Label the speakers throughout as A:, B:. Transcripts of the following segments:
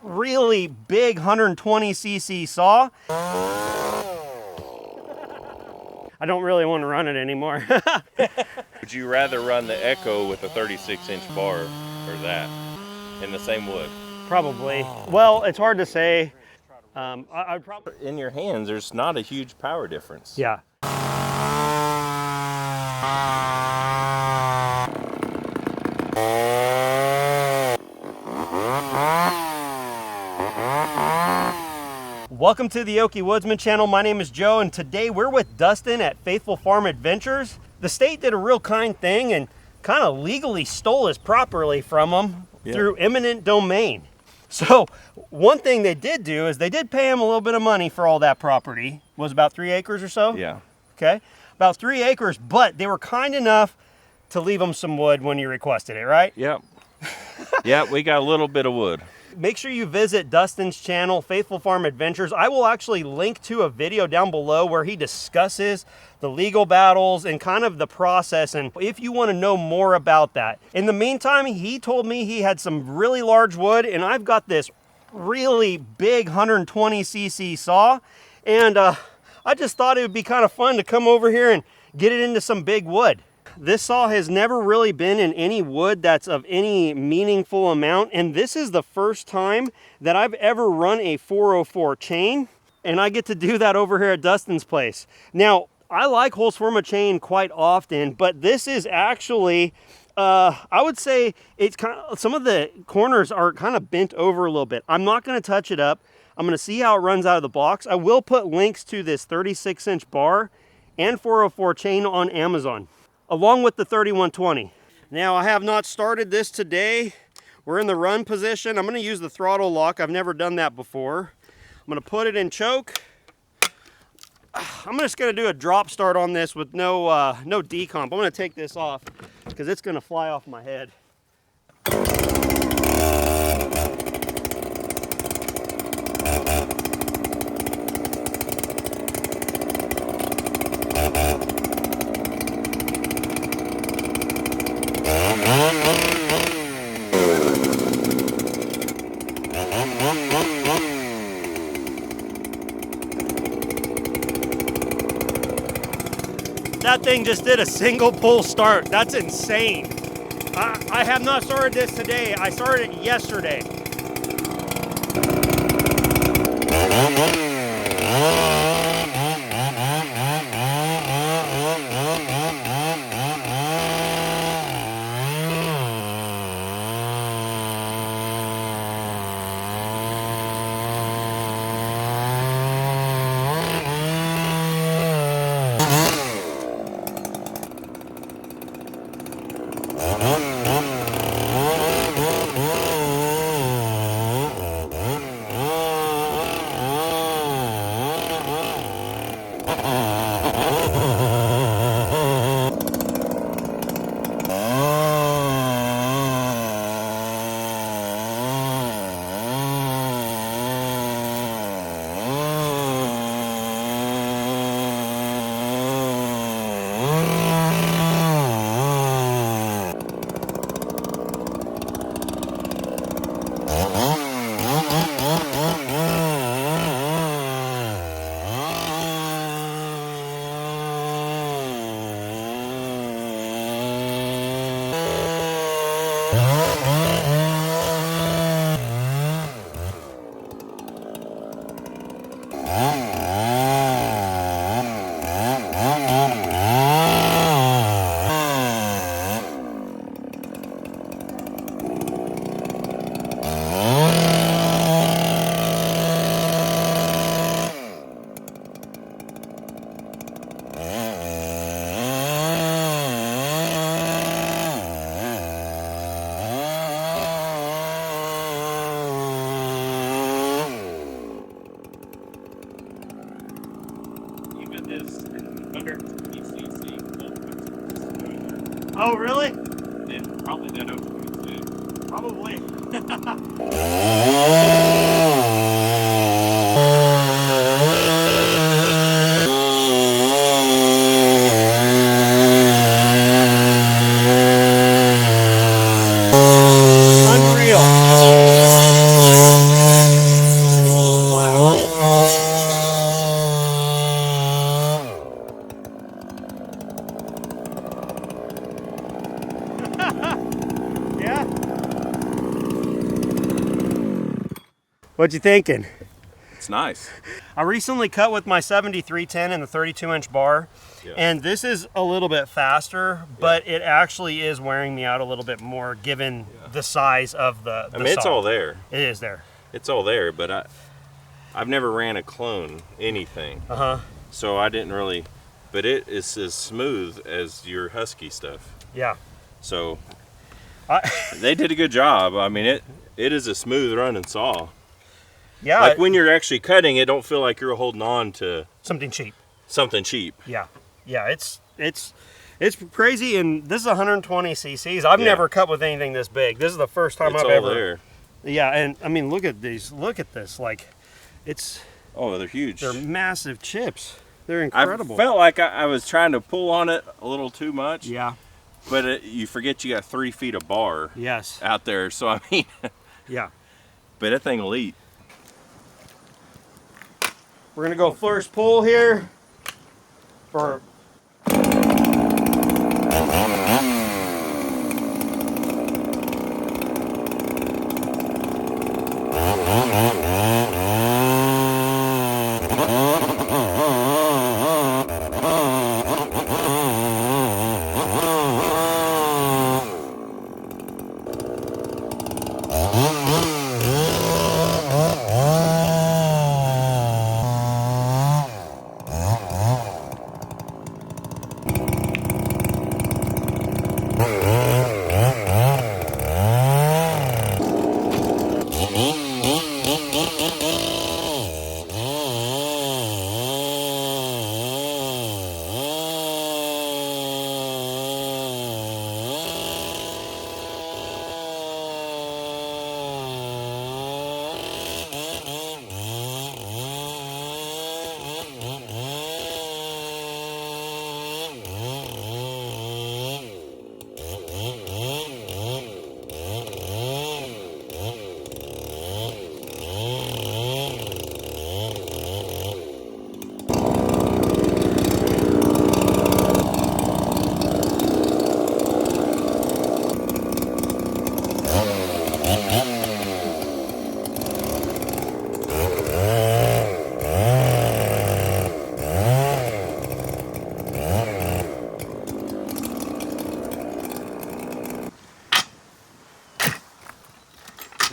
A: really big 120cc saw. I don't really want to run it anymore.
B: Would you rather run the Echo with a 36-inch bar or that in the same wood?
A: Probably. Well, it's hard to say. I'd probably.
B: In your hands, there's not a huge power difference.
A: Yeah. Welcome to the Okie Woodsman channel. My name is Joe, and today we're with Dustin at Faithful Farm Adventures. The state did a real kind thing and kind of legally stole his property from him through eminent domain. So one thing they did do is they did pay him a little bit of money for all that property. It was about 3 acres or so?
B: Yeah.
A: Okay, about 3 acres, but they were kind enough to leave him some wood when you requested it, right?
B: Yep. Yeah, we got a little bit of wood.
A: Make sure you visit Dustin's channel, Faithful Farm Adventures. I will actually link to a video down below where he discusses the legal battles and kind of the process, and if you want to know more about that. In the meantime, he told me he had some really large wood, and I've got this really big 120cc saw, and I just thought it would be kind of fun to come over here and get it into some big wood. This saw has never really been in any wood that's of any meaningful amount, and this is the first time that I've ever run a 404 chain, and I get to do that over here at Dustin's place. Now, I like Husqvarna chain quite often, but this is actually, I would say it's kind of, some of the corners are kind of bent over a little bit. I'm not going to touch it up. I'm going to see how it runs out of the box. I will put links to this 36-inch bar and 404 chain on Amazon, along with the 3120. Now, I have not started this today. We're in the run position. I'm gonna use the throttle lock. I've never done that before. I'm gonna put it in choke. I'm just gonna do a drop start on this with no decomp. I'm gonna take this off because it's gonna fly off my head. That thing just did a single pull start. That's insane. I have not started this today. I started it yesterday. Oh, really?
B: Yeah, probably that over.
A: Probably. Unreal. What you thinking?
B: It's nice.
A: I recently cut with my 7310 and the 32-inch bar, and this is a little bit faster, but it actually is wearing me out a little bit more given the size of the
B: I mean, it's
A: saw.
B: all there.
A: It is there.
B: It's all there, but I've never ran a clone anything. So I didn't really, but it is as smooth as your Husky stuff.
A: Yeah.
B: So they did a good job. I mean, it is a smooth running saw.
A: Yeah.
B: Like when you're actually cutting, it don't feel like you're holding on to
A: something cheap.
B: Something cheap.
A: Yeah. Yeah, it's crazy, and this is 120 cc's. I've never cut with anything this big. This is the first time I've ever. There. Yeah, and I mean, look at these. Look at this. Like, it's.
B: Oh, they're huge.
A: They're massive chips. They're incredible.
B: I felt like I was trying to pull on it a little too much.
A: Yeah.
B: But you forget you got 3 feet of bar.
A: Yes.
B: Out there, so I mean.
A: Yeah.
B: But that thing will eat.
A: We're gonna go first pull here. For.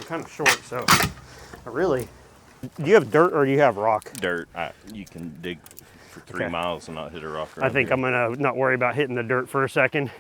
A: Kind of short, so I really. Do you have dirt or do you have rock?
B: Dirt. You can dig for 3 miles and not hit a rock.
A: I think I'm gonna not worry about hitting the dirt for a second.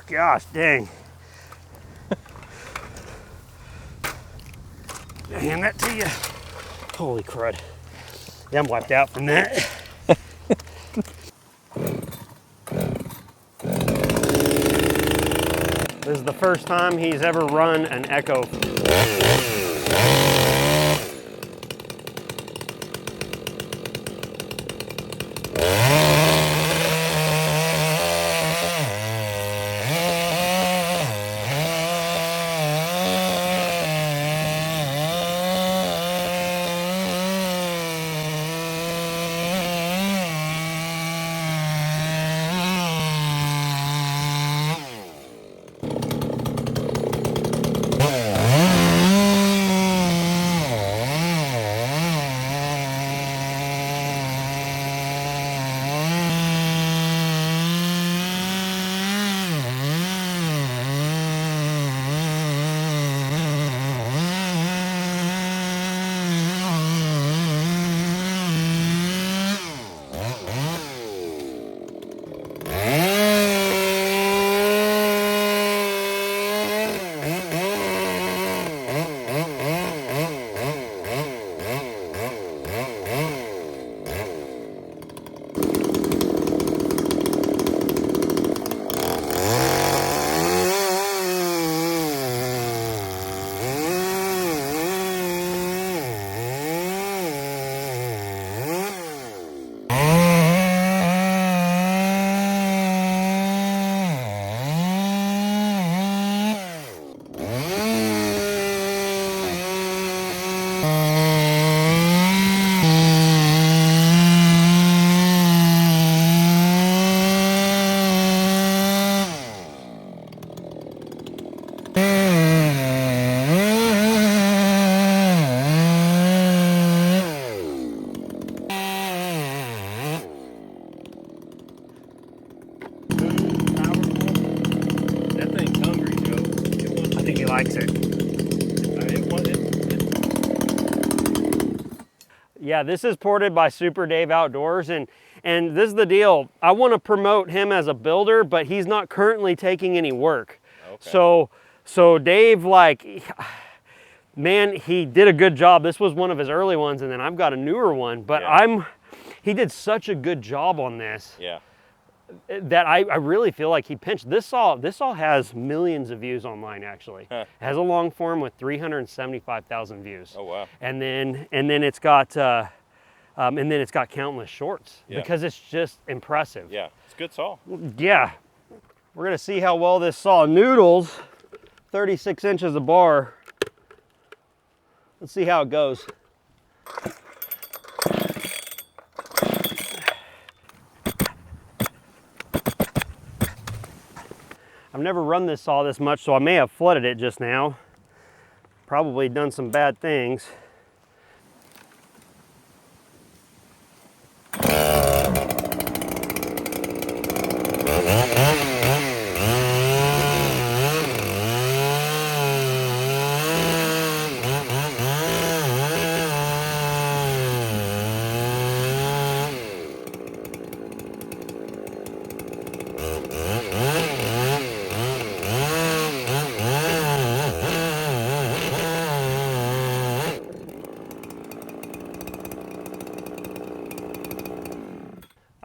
A: Gosh dang. Hand that to you. Holy crud. Yeah, I'm wiped out from that. This is the first time he's ever run an Echo. Yeah, this is ported by Super Dave Outdoors, and this is the deal. I want to promote him as a builder, but he's not currently taking any work. Okay. So Dave, like, man, he did a good job. This was one of his early ones, and then I've got a newer one, but he did such a good job on this.
B: Yeah.
A: That I really feel like he pinched. This saw has millions of views online, actually. Huh. It has a long form with 375,000 views.
B: Oh wow.
A: And then it's got countless shorts, because it's just impressive.
B: Yeah, it's a good saw.
A: Yeah. We're gonna see how well this saw noodles. 36 inches of bar. Let's see how it goes. I've never run this saw this much, so I may have flooded it just now. Probably done some bad things.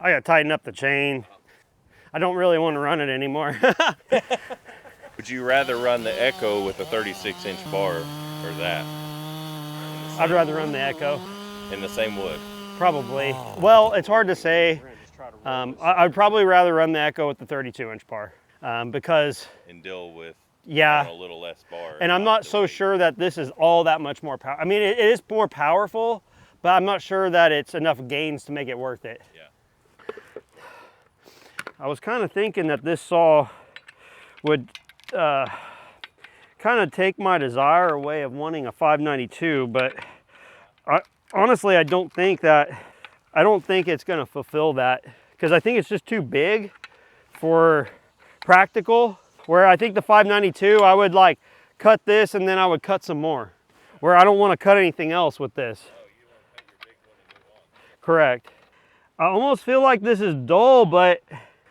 A: I gotta tighten up the chain. I don't really want to run it anymore.
B: Would you rather run the Echo with a 36-inch bar or that?
A: I'd rather run the Echo.
B: In the same wood?
A: Probably. Well, it's hard to say. I'd probably rather run the Echo with the 32-inch bar because...
B: And deal with
A: a
B: little less bar.
A: And I'm not so sure that this is all that much more power. I mean, it is more powerful, but I'm not sure that it's enough gains to make it worth it.
B: Yeah.
A: I was kind of thinking that this saw would kind of take my desire away of wanting a 592, but honestly, I don't think it's going to fulfill that, because I think it's just too big for practical, where I think the 592, I would like cut this and then I would cut some more, where I don't want to cut anything else with this.
B: Oh, you want to cut your big one and move on.
A: Correct. I almost feel like this is dull, but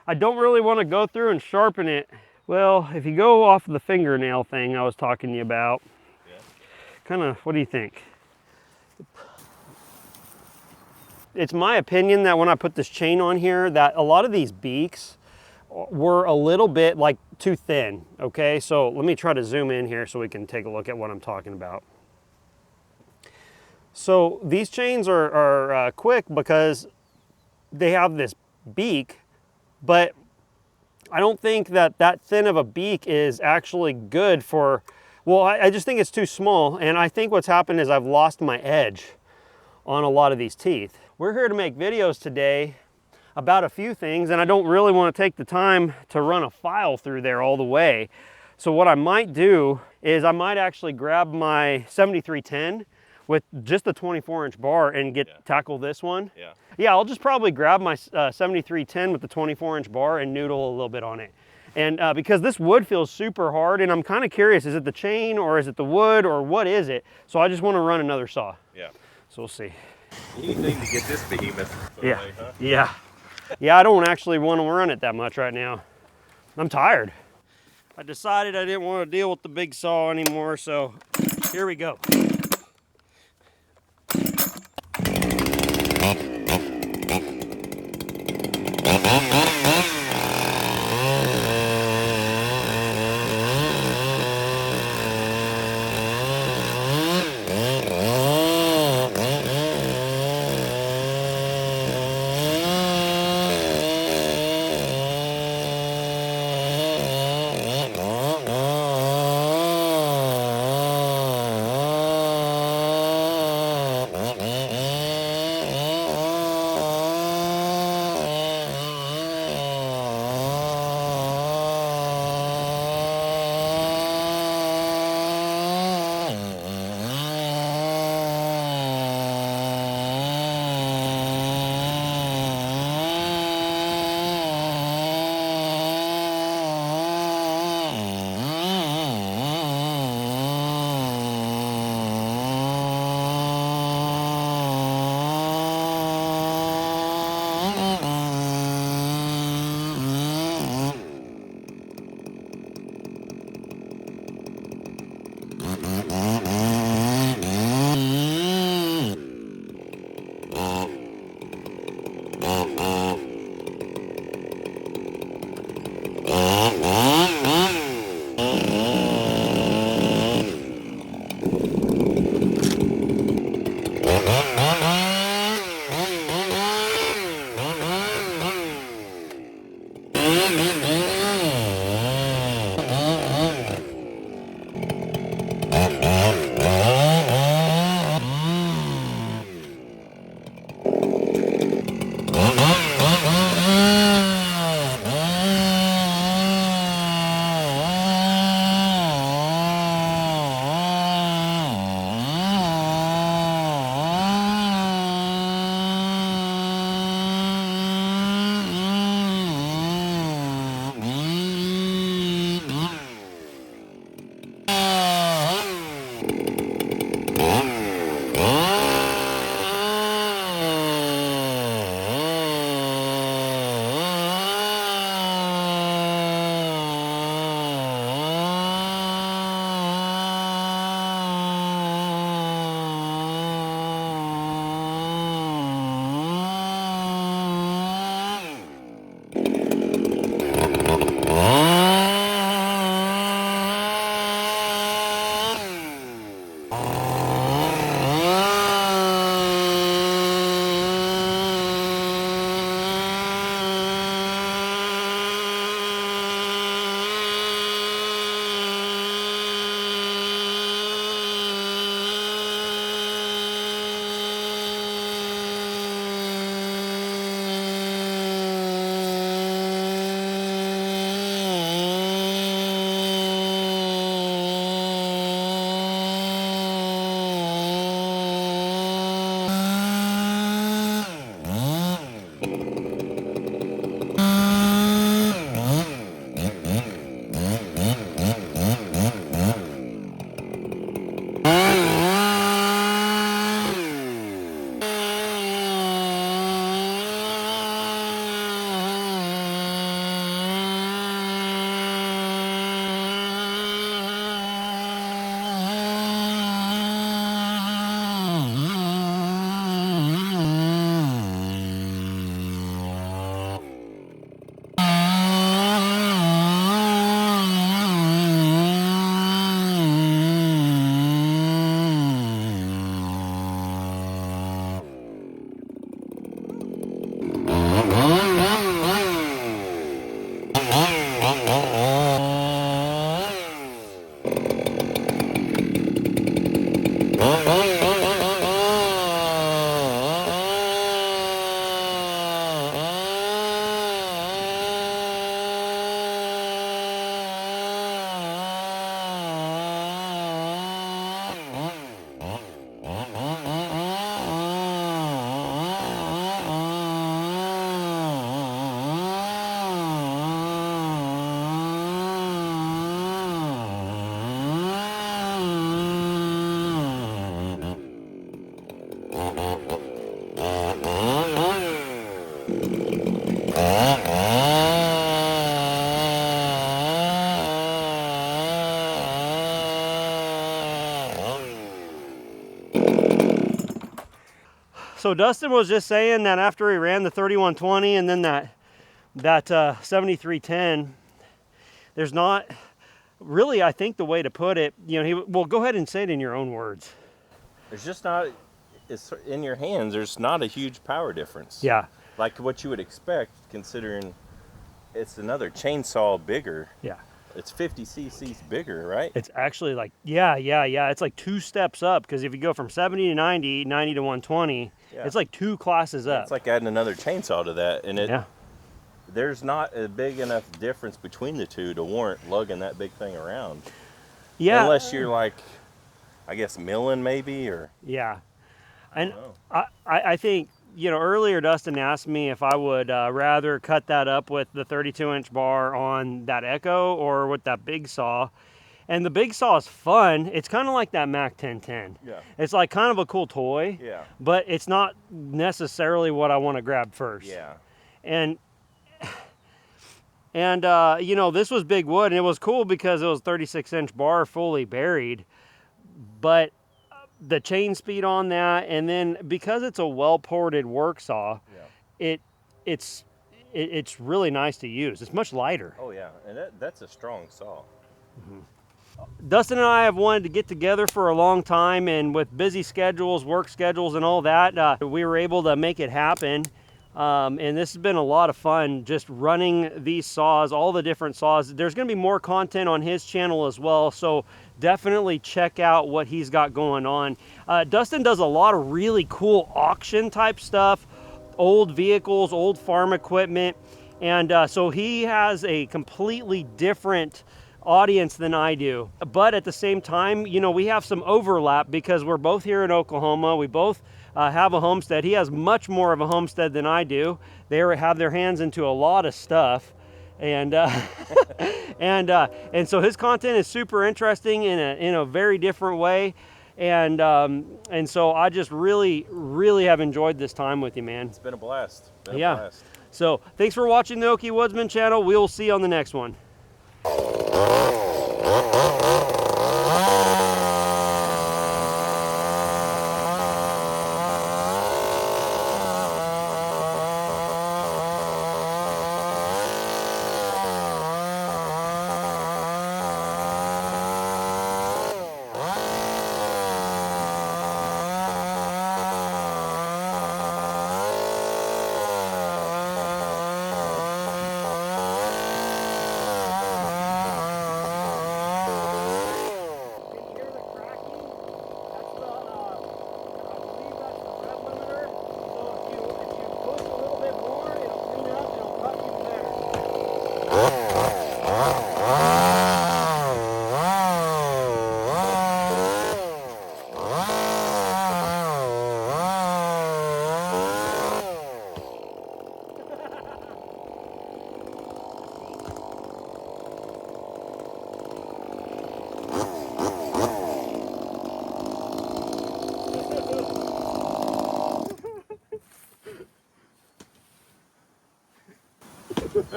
A: I don't really want to go through and sharpen it. Well, if you go off the fingernail thing I was talking to you about, kind of, what do you think? It's my opinion that when I put this chain on here, that a lot of these beaks were a little bit like too thin, okay? So let me try to zoom in here so we can take a look at what I'm talking about. So these chains are quick because they have this beak, but I don't think that thin of a beak is actually good for, well, I just think it's too small, and I think what's happened is I've lost my edge on a lot of these teeth. We're here to make videos today about a few things, and I don't really want to take the time to run a file through there all the way. So what I might do is I might actually grab my 7310 with just a 24-inch bar and tackle this one. Yeah, I'll just probably grab my 7310 with the 24-inch bar and noodle a little bit on it. And because this wood feels super hard, and I'm kind of curious, is it the chain or is it the wood or what is it? So I just want to run another saw. Yeah. So we'll see.
B: Anything to get this behemoth away, huh?
A: Yeah. Yeah, I don't actually want to run it that much right now. I'm tired. I decided I didn't want to deal with the big saw anymore, so here we go. So Dustin was just saying that after he ran the 3120 and then that 7310, there's not really, I think the way to put it, you know, well, go ahead and say it in your own words.
B: There's just not, it's in your hands, there's not a huge power difference.
A: Yeah.
B: Like what you would expect, considering it's another chainsaw bigger.
A: Yeah.
B: It's 50 cc's bigger, right?
A: It's actually like, yeah. It's like 2 steps up, because if you go from 70 to 90, 90 to 120, it's like 2 classes up.
B: It's like adding another chainsaw to that. And
A: yeah.
B: There's not a big enough difference between the two to warrant lugging that big thing around.
A: Yeah.
B: Unless you're like, I guess, milling maybe, or...
A: Yeah. And I think, you know, earlier Dustin asked me if I would rather cut that up with the 32-inch bar on that Echo or with that big saw. And the big saw is fun. It's kind of like that Mac 1010.
B: Yeah.
A: It's like kind of a cool toy.
B: Yeah.
A: But it's not necessarily what I want to grab first.
B: Yeah.
A: And you know, this was big wood, and it was cool because it was 36-inch bar fully buried. But the chain speed on that, and then because it's a well-ported work saw, it's really nice to use. It's much lighter.
B: Oh yeah, and that's a strong saw.
A: Dustin and I have wanted to get together for a long time, and with busy schedules, work schedules, and all that, we were able to make it happen. And this has been a lot of fun, just running these saws, all the different saws. There's going to be more content on his channel as well, so definitely check out what he's got going on. Dustin does a lot of really cool auction type stuff, old vehicles, old farm equipment, and so he has a completely different audience than I do. But at the same time, you know, we have some overlap because we're both here in Oklahoma. We both have a homestead. He has much more of a homestead than I do. They have their hands into a lot of stuff, and and so his content is super interesting in a very different way, and so I just really have enjoyed this time with you, man.
B: It's been a blast.
A: Blast. So thanks for watching the Okie Woodsman channel. We'll see you on the next one.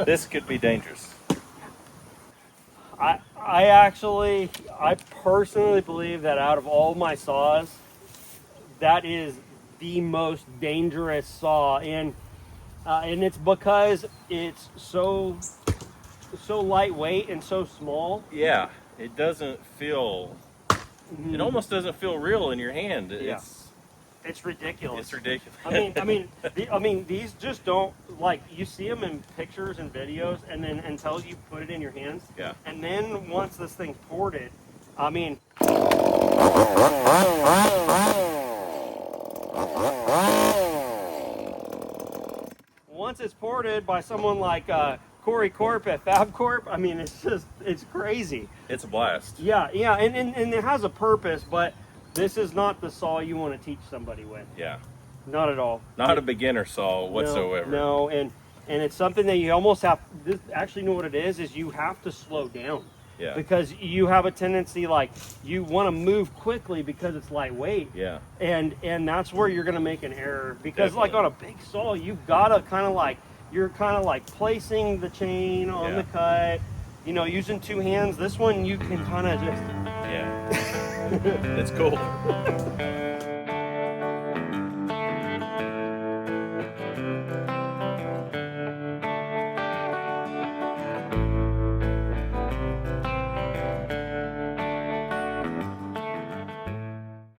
B: This could be dangerous.
A: I personally believe that out of all my saws, that is the most dangerous saw, and it's because it's so lightweight and so small.
B: Yeah, it doesn't feel. It almost doesn't feel real in your hand.
A: It's ridiculous.
B: It's ridiculous.
A: I mean, these just don't, like, you see them in pictures and videos, and then until you put it in your hands.
B: Yeah.
A: And then once this thing's ported, I mean. Once it's ported by someone like Corey Corp at Fab Corp, I mean, it's crazy.
B: It's a blast.
A: Yeah, and it has a purpose, but this is not the saw you want to teach somebody with.
B: Yeah.
A: Not at all.
B: Not a beginner saw whatsoever.
A: No, and it's something that you almost have, actually know what it is you have to slow down.
B: Yeah.
A: Because you have a tendency, like, you want to move quickly because it's lightweight.
B: Yeah.
A: And that's where you're going to make an error. Because,
B: Definitely.
A: like, on a big saw, you've got to kind of like, you're kind of like placing the chain on the cut, you know, using 2 hands. This one, you can kind of just...
B: Yeah. It's cool.